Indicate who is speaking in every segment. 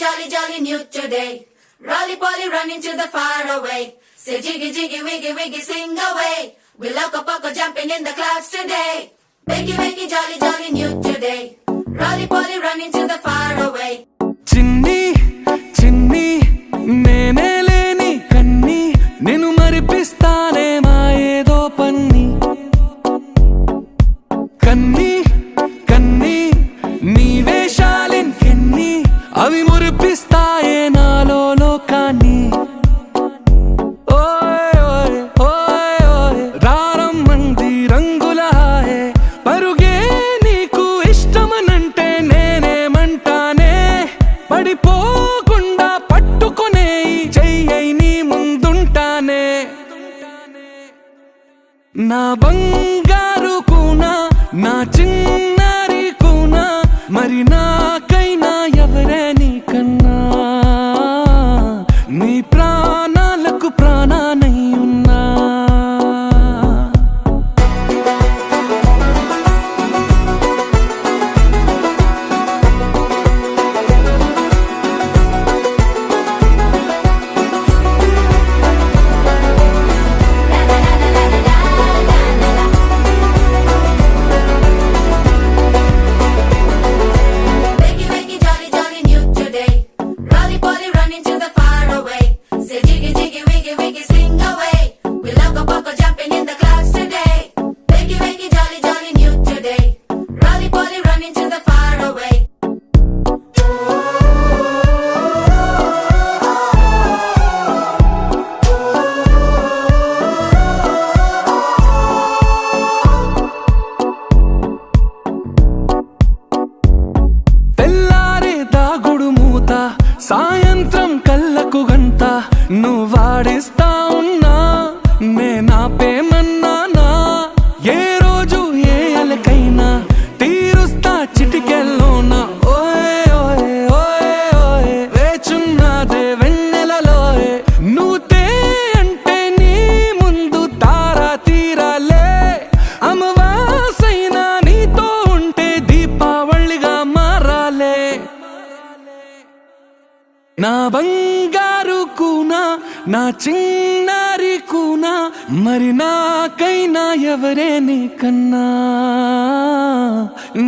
Speaker 1: jolly, jolly new today. Rolly poly running to the far away. Say jiggy, jiggy, wiggy, wiggy, sing away. We loco poco jumping in the clouds today. Wakey, wakey, jolly, jolly new today. Rolly poly running to the far away.
Speaker 2: చిన్ని చిన్ని నేనే లేని కన్ని నేను మరిపిస్తానే మా ఏదో పన్ని కన్ని కన్ని నీ వేషాలెన్ని అవి మురిపిస్తాయే నాలో లోకాన్ని ఓయ్ ఓయ్ ఓయ్ ఓయ్ రారమ్మంది రంగుల హాయే పరుగే నీకు ఇష్టమనంటే నేనేమంటానే పడిపోకుండా పట్టుకునే చెయ్యై నీ ముందుంటానే నా బంగారు కూనా నా చిన్నారి కూనా మరి నాకైనా ఎవరే నీకన్నా నీ ప్రాణాలకు ప్రాణానై ఉన్నా
Speaker 1: Wakey, wakey, jolly, jolly new today. Rolly poly running to the far away. Say jiggy, jiggy, wiggy, wiggy, sing away. We loco poco jumping in the clouds today. Wakey, wakey, jolly, jolly new today. Rolly poly running to the far away.
Speaker 2: తెల్లారే దాగుడు మూత సాయంత్రం కళ్ళకు గంట నువ్వాడిస్తా ఉన్నా నేనాపేమన్నానా ఏ రోజు ఏ అలకైనా తీరుస్తా చిటికెల్లోనా ఓయ్ ఓయ్ ఓయ్ ఓయ్ వేచున్నదే వెన్నెలలోయే నువ్వుతే అంటే నీ ముందు తారా తీరాలే అమవాసైనా నీతో ఉంటే దీపావళిగా మారాలే నా బంగారు కూనా నా చిన్నారి కూనా మరి నాకైనా ఎవరే నీకన్నా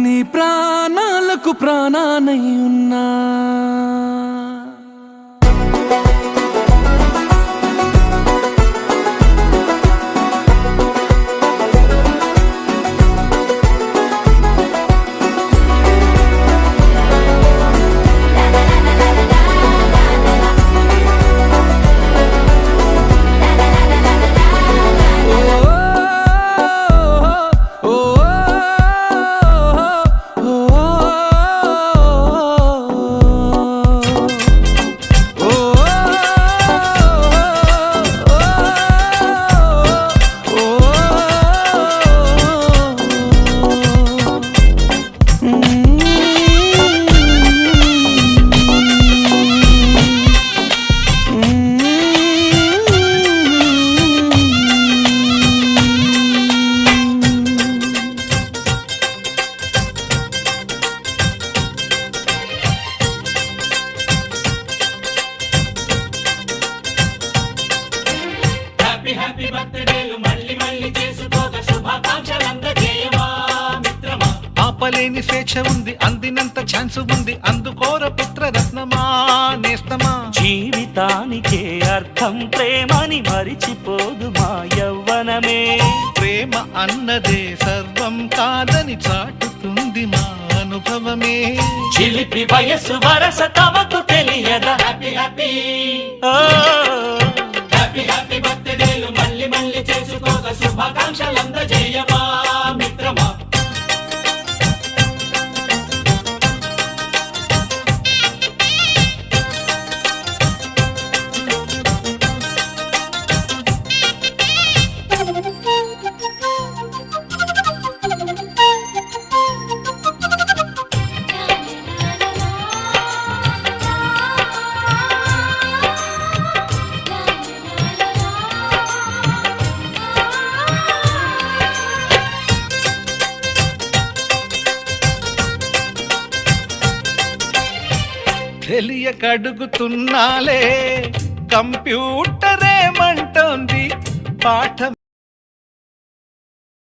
Speaker 2: నీ ప్రాణాలకు ప్రాణానై ఉన్నా
Speaker 3: హ్యాపీ హ్యాపీ బర్త్డేలు మళ్ళీ మళ్ళీ చేసుకోక శుభాకాంక్షలందజేయవా మిత్రమా ఆపలేని స్వేచ్ఛ ఉంది అందినంత ఛాన్స్ ఉంది అందుకోర పుత్రరత్నమా నేస్తమా
Speaker 4: జీవితానికే అర్థం ప్రేమని మరిచిపోదు మా యవ్వనమే
Speaker 3: ప్రేమ అన్నదే సర్వం కాదని చాటుతుంది మా అనుభవమే
Speaker 4: చిలిపి వయసు వరస తమకు తెలియదా
Speaker 3: హ్యాపీ హ్యాపీ
Speaker 4: ఓ,
Speaker 3: హ్యాపీ హ్యాపీ బర్త్డేలు మళ్ళీ మళ్ళీ చేసుకోక శుభాకాంక్షలందజేయవా మిత్రమా తెలియక అడుగుతున్నాలే కంప్యూటర్ ఏమంటోంది పాఠం